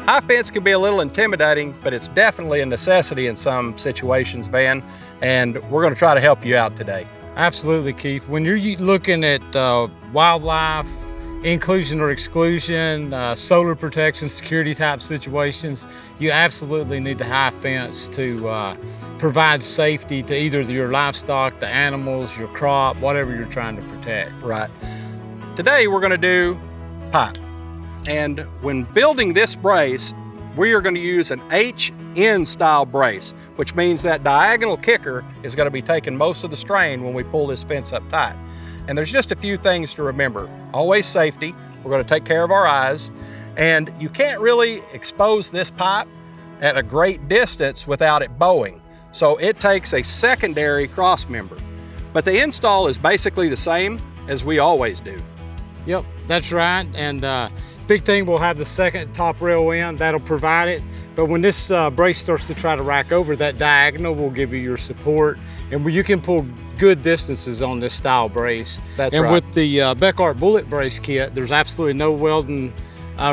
High fence can be a little intimidating, but it's definitely a necessity in some situations, Van, and we're going to try to help you out today. Absolutely, Keith. When you're looking at wildlife, inclusion or exclusion, solar protection, security type situations, you absolutely need the high fence to provide safety to either your livestock, the animals, your crop, whatever you're trying to protect. Right. Today we're going to do pipe. And when building this brace, we are going to use an HN style brace, which means that diagonal kicker is going to be taking most of the strain when we pull this fence up tight. And there's just a few things to remember. Always safety. We're going to take care of our eyes. And you can't really expose this pipe at a great distance without it bowing. So it takes a secondary cross member. But the install is basically the same as we always do. Yep, that's right. And big thing, we'll have the second top rail in, that'll provide it. But when this brace starts to try to rack over, that diagonal will give you your support, and you can pull good distances on this style brace. That's right. And with the Bekaert bullet brace kit, there's absolutely no welding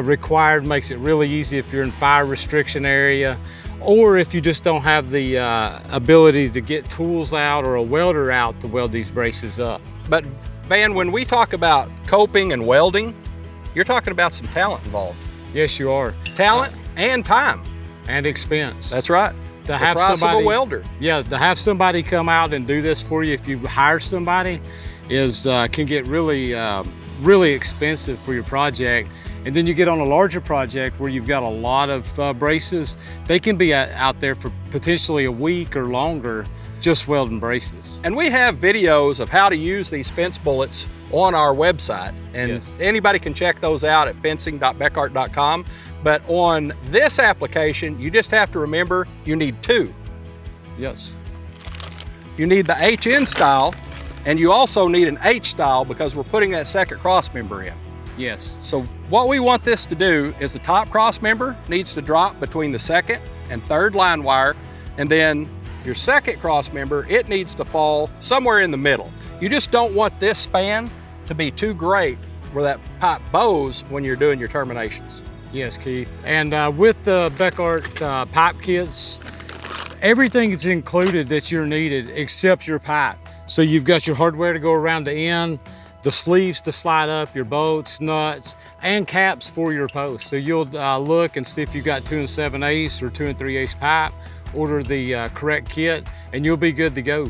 required. Makes it really easy if you're in fire restriction area, or if you just don't have the ability to get tools out or a welder out to weld these braces up. But Van, when we talk about coping and welding, you're talking about some talent involved. Yes, you are. Talent and time. And expense. That's right. To have the price somebody, of a welder. Yeah, to have somebody come out and do this for you, if you hire somebody, can get really expensive for your project. And then you get on a larger project where you've got a lot of braces, they can be out there for potentially a week or longer just welding braces. And we have videos of how to use these fence bullets on our website, and yes, anybody can check those out at fencing.bekaert.com. But on this application, you just have to remember you need two. Yes. You need the HN style, and you also need an H style because we're putting that second cross member in. Yes. So what we want this to do is the top cross member needs to drop between the second and third line wire, and then your second cross member, it needs to fall somewhere in the middle. You just don't want this span to be too great where that pipe bows when you're doing your terminations. Yes, Keith. And with the Bekaert pipe kits, everything is included that you're needed except your pipe. So you've got your hardware to go around the end, the sleeves to slide up, your bolts, nuts, and caps for your posts. So you'll look and see if you've got 2 7/8 or 2 3/8 pipe, order the correct kit, and you'll be good to go.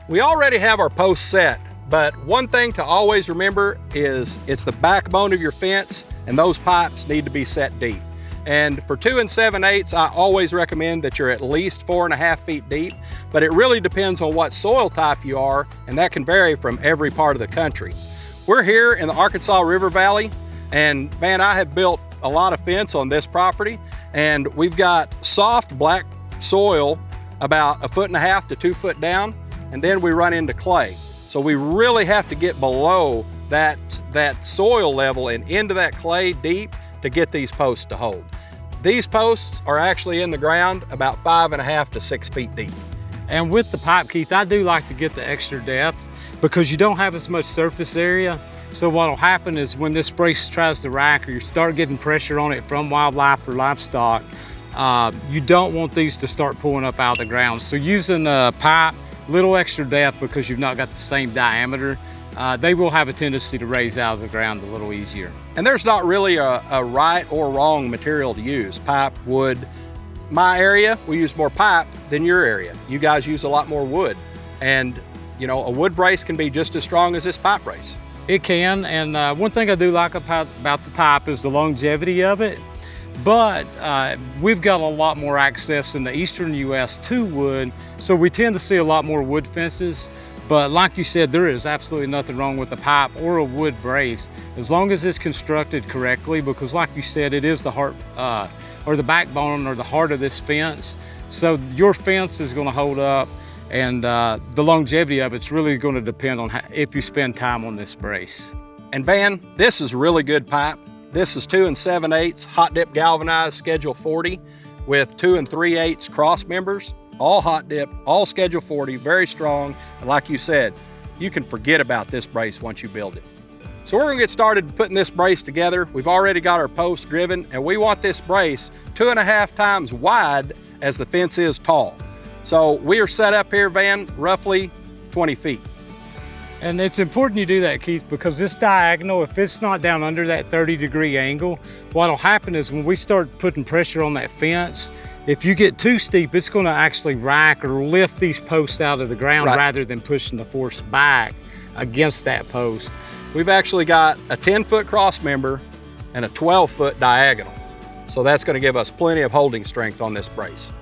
We already have our posts set, but one thing to always remember is it's the backbone of your fence, and those pipes need to be set deep. And for 2 7/8, I always recommend that you're at least 4.5 feet deep, but it really depends on what soil type you are, and that can vary from every part of the country. We're here in the Arkansas River Valley, and man, I have built a lot of fence on this property, and we've got soft black soil about 1.5 to 2 foot down, and then we run into clay. So we really have to get below that soil level and into that clay deep to get these posts to hold. These posts are actually in the ground about 5.5 to 6 feet deep. And with the pipe, Keith, I do like to get the extra depth because you don't have as much surface area. So what'll happen is when this brace tries to rack or you start getting pressure on it from wildlife or livestock, you don't want these to start pulling up out of the ground. So using a pipe, little extra depth because you've not got the same diameter, they will have a tendency to raise out of the ground a little easier. And there's not really a right or wrong material to use. Pipe, wood. My area, we use more pipe than your area. You guys use a lot more wood. And you know, a wood brace can be just as strong as this pipe brace. It can, and one thing I do like about the pipe is the longevity of it. But we've got a lot more access in the eastern US to wood, so we tend to see a lot more wood fences. But like you said, there is absolutely nothing wrong with a pipe or a wood brace, as long as it's constructed correctly, because like you said, it is the heart or the backbone or the heart of this fence. So your fence is going to hold up, and the longevity of it's really going to depend on if you spend time on this brace. And Van, this is really good pipe. This is 2 7/8 hot dip galvanized Schedule 40 with 2 3/8 cross members, all hot dip, all Schedule 40, very strong. And like you said, you can forget about this brace once you build it. So we're gonna get started putting this brace together. We've already got our posts driven, and we want this brace 2.5 times wide as the fence is tall. So we are set up here, Van, roughly 20 feet. And it's important you do that, Keith, because this diagonal, if it's not down under that 30-degree angle, what'll happen is when we start putting pressure on that fence, if you get too steep, it's gonna actually rack or lift these posts out of the ground rather than pushing the force back against that post. We've actually got a 10-foot cross member and a 12-foot diagonal. So that's gonna give us plenty of holding strength on this brace.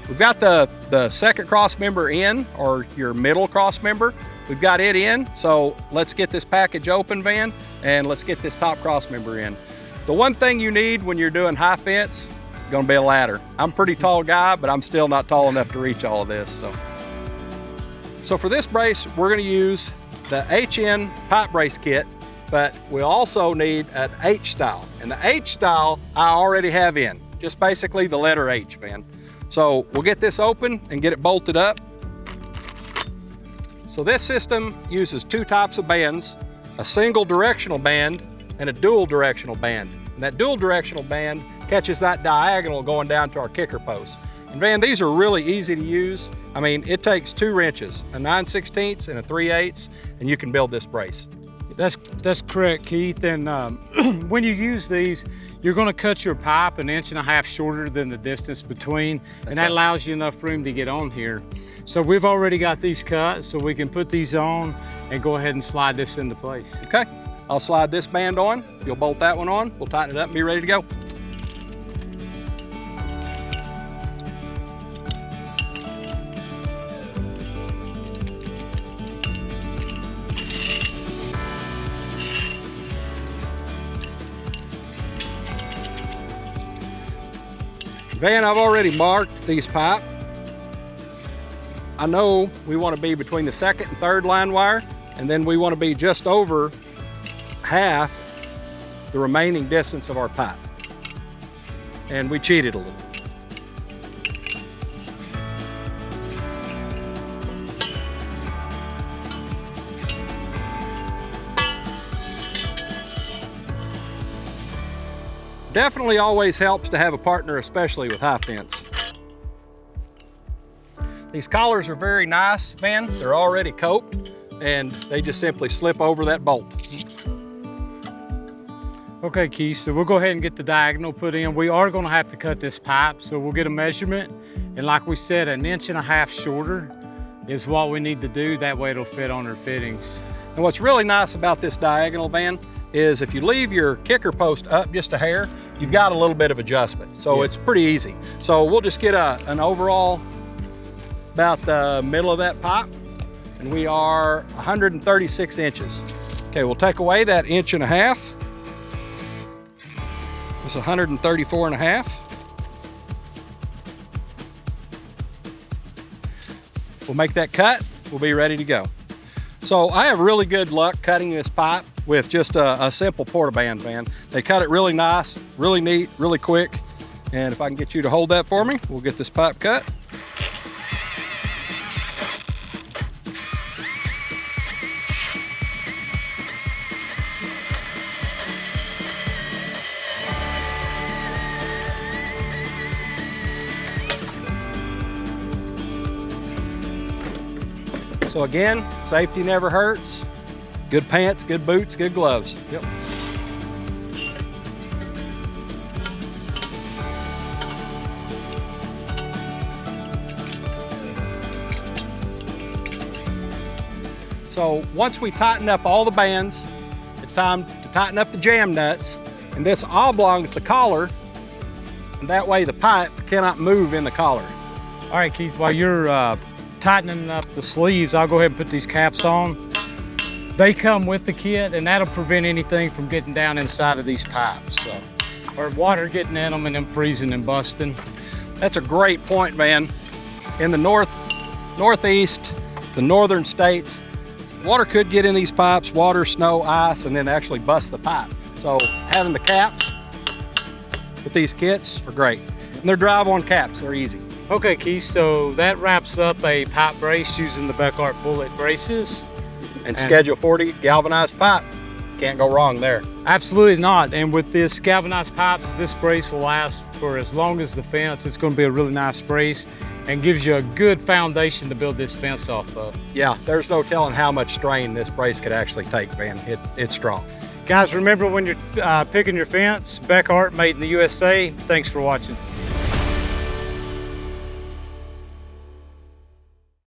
We've got the second cross member in, or your middle cross member. We've got it in, so let's get this package open, Van, and let's get this top cross member in. The one thing you need when you're doing high fence, gonna be a ladder. I'm a pretty tall guy, but I'm still not tall enough to reach all of this. So for this brace, we're gonna use the HN pipe brace kit, but we also need an H style. And the H style I already have in, just basically the letter H, Van. So we'll get this open and get it bolted up. So this system uses 2 types of bands, a single directional band and a dual directional band. And that dual directional band catches that diagonal going down to our kicker post. And Van, these are really easy to use. I mean, it takes 2 wrenches, a 9/16 and a 3/8, and you can build this brace. That's correct, Keith. And when you use these, you're going to cut your pipe 1.5 inches shorter than the distance between, and that allows you enough room to get on here. So we've already got these cut, so we can put these on and go ahead and slide this into place. Okay, I'll slide this band on. You'll bolt that one on. We'll tighten it up and be ready to go. Van, I've already marked these pipe. I know we want to be between the 2nd and 3rd line wire, and then we want to be just over half the remaining distance of our pipe. And we cheated a little. Definitely always helps to have a partner, especially with high fence. These collars are very nice, Van. They're already coped, and they just simply slip over that bolt. Okay, Keith, so we'll go ahead and get the diagonal put in. We are gonna have to cut this pipe, so we'll get a measurement. And like we said, 1.5 inches shorter is what we need to do. That way it'll fit on our fittings. And what's really nice about this diagonal, Van, is if you leave your kicker post up just a hair, you've got a little bit of adjustment. So it's pretty easy. So we'll just get an overall about the middle of that pipe, and we are 136 inches. Okay, we'll take away that 1.5 inches. It's 134.5. We'll make that cut, we'll be ready to go. So I have really good luck cutting this pipe with just a simple portaband, Van. They cut it really nice, really neat, really quick. And if I can get you to hold that for me, we'll get this pipe cut. So again, safety never hurts. Good pants, good boots, good gloves. Yep. So once we tighten up all the bands, it's time to tighten up the jam nuts. And this oblongs the collar, and that way the pipe cannot move in the collar. All right, Keith, while you're tightening up the sleeves, I'll go ahead and put these caps on. They come with the kit, and that'll prevent anything from getting down inside of these pipes, so, or water getting in them and them freezing and busting. That's a great point, Van. In the northeast, the northern states, water could get in these pipes, water, snow, ice, and then actually bust the pipe. So having the caps with these kits are great. And they're drive-on caps, they're easy. Okay, Keith, so that wraps up a pipe brace using the Bekaert bullet braces. And Schedule 40 galvanized pipe. Can't go wrong there. Absolutely not. And with this galvanized pipe, this brace will last for as long as the fence. It's going to be a really nice brace and gives you a good foundation to build this fence off of. Yeah, there's no telling how much strain this brace could actually take, man. It's strong. Guys, remember when you're picking your fence, Bekaert, made in the USA. Thanks for watching.